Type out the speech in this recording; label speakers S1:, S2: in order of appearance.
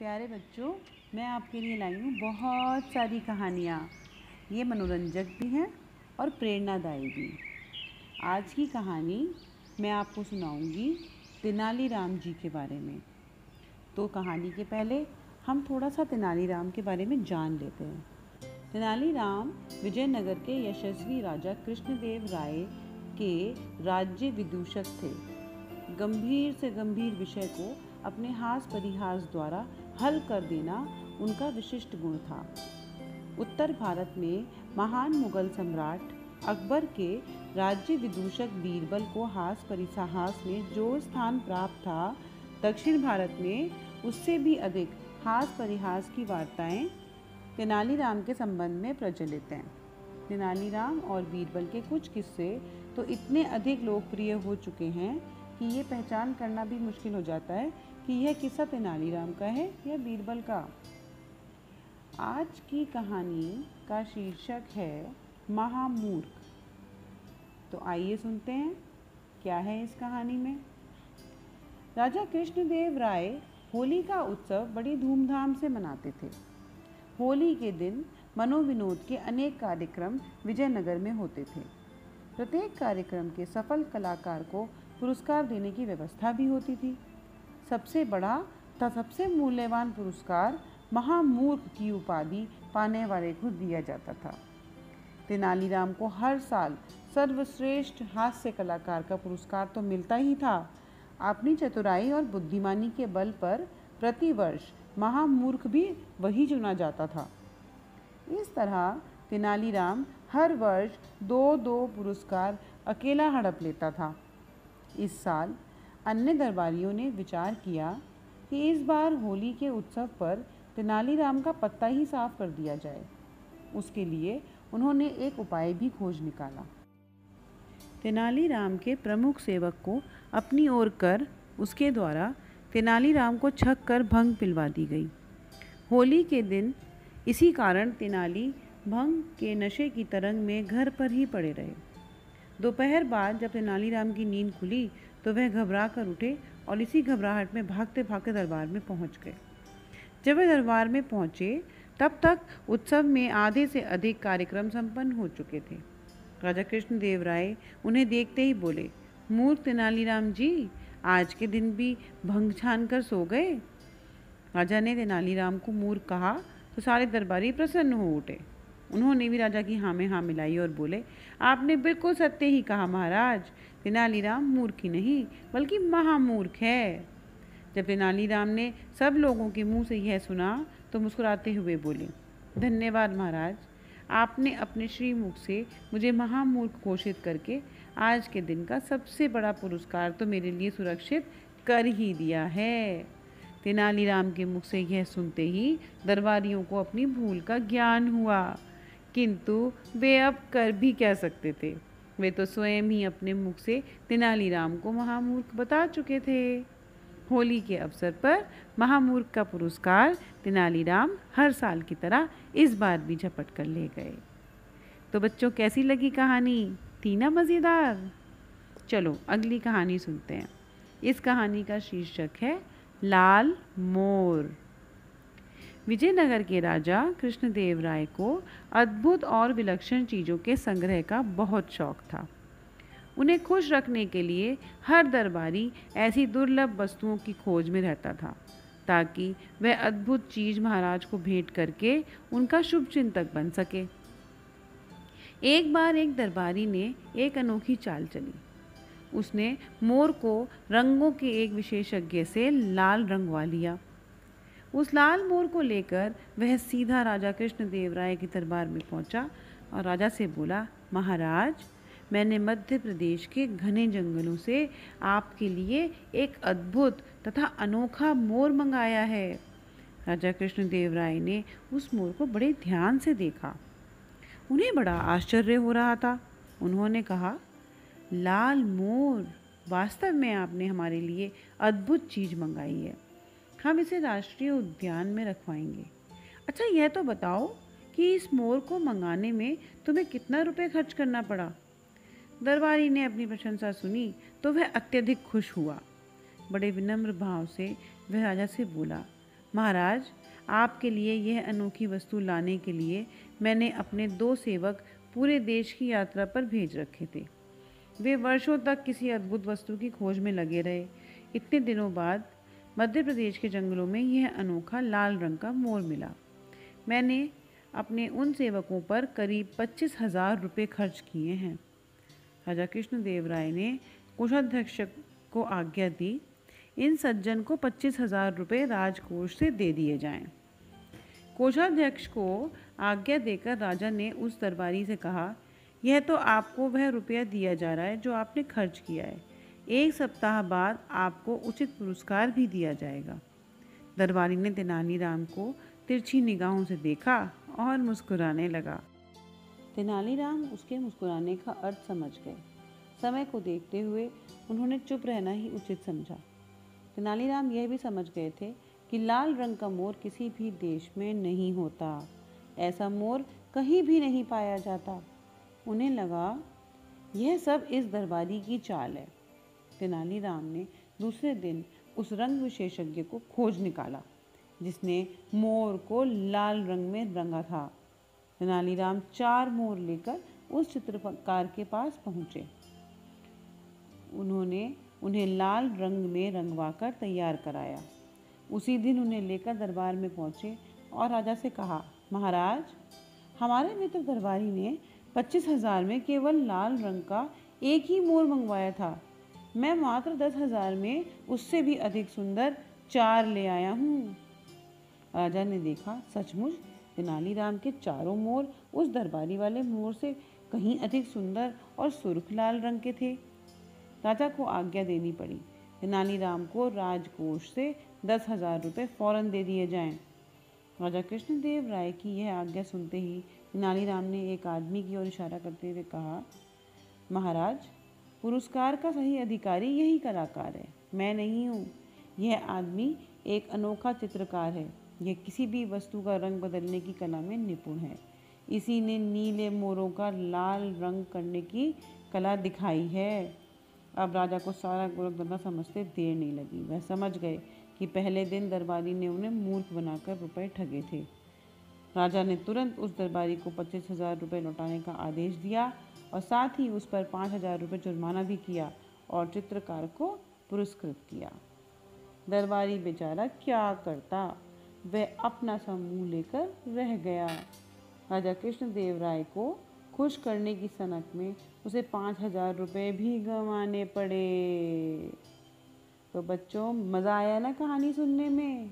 S1: प्यारे बच्चों, मैं आपके लिए लाई हूँ बहुत सारी कहानियाँ। ये मनोरंजक भी हैं और प्रेरणादायी भी। आज की कहानी मैं आपको सुनाऊंगी तेनालीराम जी के बारे में। तो कहानी के पहले हम थोड़ा सा तेनालीराम के बारे में जान लेते हैं। तेनालीराम विजयनगर के यशस्वी राजा कृष्णदेव राय के राज्य विदूषक थे। गंभीर से गंभीर विषय को अपने हास परिहास द्वारा हल कर देना उनका विशिष्ट गुण था। उत्तर भारत में महान मुगल सम्राट अकबर के राज्य विदूषक बीरबल को हास परिहास में जो स्थान प्राप्त था, दक्षिण भारत में उससे भी अधिक हास परिहास की वार्ताएं तेनालीराम के संबंध में प्रचलित हैं। तेनालीराम और बीरबल के कुछ किस्से तो इतने अधिक लोकप्रिय हो चुके हैं कि ये पहचान करना भी मुश्किल हो जाता है कि यह किस्सा तेनालीराम का है या बीरबल का। आज की कहानी का शीर्षक है महामूर्ख। तो आइए सुनते हैं क्या है इस कहानी में। राजा कृष्णदेव राय होली का उत्सव बड़ी धूमधाम से मनाते थे। होली के दिन मनोविनोद के अनेक कार्यक्रम विजयनगर में होते थे। प्रत्येक कार्यक्रम के सफल कलाकार को पुरस्कार देने की व्यवस्था भी होती थी। सबसे बड़ा तथा सबसे मूल्यवान पुरस्कार महामूर्ख की उपाधि पाने वाले को दिया जाता था। तेनालीराम को हर साल सर्वश्रेष्ठ हास्य कलाकार का पुरस्कार तो मिलता ही था। अपनी चतुराई और बुद्धिमानी के बल पर प्रतिवर्ष महामूर्ख भी वही चुना जाता था। इस तरह तेनालीराम हर वर्ष 2-2 पुरस्कार अकेला हड़प लेता था। इस साल अन्य दरबारियों ने विचार किया कि इस बार होली के उत्सव पर तेनालीराम का पत्ता ही साफ कर दिया जाए। उसके लिए उन्होंने एक उपाय भी खोज निकाला। तेनालीराम के प्रमुख सेवक को अपनी ओर कर उसके द्वारा तेनालीराम को छक कर भंग पिलवा दी गई। होली के दिन इसी कारण तेनाली भंग के नशे की तरंग में घर पर ही पड़े रहे। दोपहर बाद जब तेनालीराम की नींद खुली तो वह घबरा कर उठे और इसी घबराहट में भागते भागते दरबार में पहुंच गए। जब वे दरबार में पहुंचे तब तक उत्सव में आधे से अधिक कार्यक्रम संपन्न हो चुके थे। राजा कृष्णदेव राय उन्हें देखते ही बोले, मूर्ख तेनालीराम जी, आज के दिन भी भंग छान कर सो गए। राजा ने तेनालीराम को मूर्ख कहा तो सारे दरबारी प्रसन्न हो उठे। उन्होंने भी राजा की हाँ में हाँ मिलाई और बोले, आपने बिल्कुल सत्य ही कहा महाराज, तेनालीराम मूर्ख ही नहीं बल्कि महामूर्ख है। जब तेनालीराम ने सब लोगों के मुंह से यह सुना तो मुस्कुराते हुए बोले, धन्यवाद महाराज, आपने अपने श्रीमुख से मुझे महामूर्ख घोषित करके आज के दिन का सबसे बड़ा पुरस्कार तो मेरे लिए सुरक्षित कर ही दिया है। तेनालीराम के मुख से यह सुनते ही दरबारियों को अपनी भूल का ज्ञान हुआ, किंतु वे अब कर भी क्या सकते थे। वे तो स्वयं ही अपने मुख से तेनालीराम को महामूर्ख बता चुके थे। होली के अवसर पर महामूर्ख का पुरस्कार तेनालीराम हर साल की तरह इस बार भी झपट कर ले गए। तो बच्चों, कैसी लगी कहानी? थी ना मज़ेदार? चलो अगली कहानी सुनते हैं। इस कहानी का शीर्षक है लाल मोर। विजयनगर के राजा कृष्णदेव राय को अद्भुत और विलक्षण चीज़ों के संग्रह का बहुत शौक था। उन्हें खुश रखने के लिए हर दरबारी ऐसी दुर्लभ वस्तुओं की खोज में रहता था ताकि वह अद्भुत चीज़ महाराज को भेंट करके उनका शुभ चिंतक बन सके। एक बार एक दरबारी ने एक अनोखी चाल चली। उसने मोर को रंगों के एक विशेषज्ञ से लाल रंगवा लिया। उस लाल मोर को लेकर वह सीधा राजा कृष्णदेव राय के दरबार में पहुंचा और राजा से बोला, महाराज, मैंने मध्य प्रदेश के घने जंगलों से आपके लिए एक अद्भुत तथा अनोखा मोर मंगाया है। राजा कृष्णदेव राय ने उस मोर को बड़े ध्यान से देखा। उन्हें बड़ा आश्चर्य हो रहा था। उन्होंने कहा, लाल मोर, वास्तव में आपने हमारे लिए अद्भुत चीज़ मंगाई है। हम इसे राष्ट्रीय उद्यान में रखवाएंगे। अच्छा, यह तो बताओ कि इस मोर को मंगाने में तुम्हें कितना रुपए खर्च करना पड़ा? दरबारी ने अपनी प्रशंसा सुनी तो वह अत्यधिक खुश हुआ। बड़े विनम्र भाव से वह राजा से बोला, महाराज, आपके लिए यह अनोखी वस्तु लाने के लिए मैंने अपने 2 सेवक पूरे देश की यात्रा पर भेज रखे थे। वे वर्षों तक किसी अद्भुत वस्तु की खोज में लगे रहे। इतने दिनों बाद मध्य प्रदेश के जंगलों में यह अनोखा लाल रंग का मोर मिला। मैंने अपने उन सेवकों पर करीब 25,000 रुपये खर्च किए हैं। राजा कृष्णदेव राय ने कोषाध्यक्ष को आज्ञा दी, इन सज्जन को 25,000 रुपये राजकोष से दे दिए जाएं। कोषाध्यक्ष को आज्ञा देकर राजा ने उस दरबारी से कहा, यह तो आपको वह रुपया दिया जा रहा है जो आपने खर्च किया है। 1 सप्ताह बाद आपको उचित पुरस्कार भी दिया जाएगा। दरबारी ने तेनालीराम को तिरछी निगाहों से देखा और मुस्कुराने लगा। तेनालीराम उसके मुस्कुराने का अर्थ समझ गए। समय को देखते हुए उन्होंने चुप रहना ही उचित समझा। तेनालीराम यह भी समझ गए थे कि लाल रंग का मोर किसी भी देश में नहीं होता। ऐसा मोर कहीं भी नहीं पाया जाता। उन्हें लगा यह सब इस दरबारी की चाल है। तेनालीराम ने दूसरे दिन उस रंग विशेषज्ञ को खोज निकाला जिसने मोर को लाल रंग में रंगा था। तेनालीराम 4 मोर लेकर उस चित्रकार के पास पहुंचे। उन्होंने उन्हें लाल रंग में रंगवाकर तैयार कराया। उसी दिन उन्हें लेकर दरबार में पहुंचे और राजा से कहा, महाराज, हमारे मित्र दरबारी ने 25,000 में केवल लाल रंग का एक ही मोर मंगवाया था। मैं मात्र 10,000 में उससे भी अधिक सुंदर 4 ले आया हूँ। राजा ने देखा, सचमुच तेनालीराम के चारों मोर उस दरबारी वाले मोर से कहीं अधिक सुंदर और सुर्ख लाल रंग के थे। राजा को आज्ञा देनी पड़ी, तेनालीराम को राजकोष से 10,000 रुपये फौरन दे दिए जाएं। राजा कृष्णदेव राय की यह आज्ञा सुनते ही तेनालीराम ने एक आदमी की ओर इशारा करते हुए कहा, महाराज, पुरस्कार का सही अधिकारी यही कलाकार है, मैं नहीं हूँ। यह आदमी एक अनोखा चित्रकार है। यह किसी भी वस्तु का रंग बदलने की कला में निपुण है। इसी ने नीले मोरों का लाल रंग करने की कला दिखाई है। अब राजा को सारा गोरखधंधा समझते देर नहीं लगी। वह समझ गए कि पहले दिन दरबारी ने उन्हें मूर्ख बनाकर रुपए ठगे थे। राजा ने तुरंत उस दरबारी को 25,000 रुपये लौटाने का आदेश दिया और साथ ही उस पर 5,000 रुपये जुर्माना भी किया और चित्रकार को पुरस्कृत किया। दरबारी बेचारा क्या करता, वह अपना सा मुँह लेकर रह गया। राजा कृष्णदेव राय को खुश करने की सनक में उसे 5,000 रुपये भी गंवाने पड़े। तो बच्चों, मज़ा आया ना कहानी सुनने में।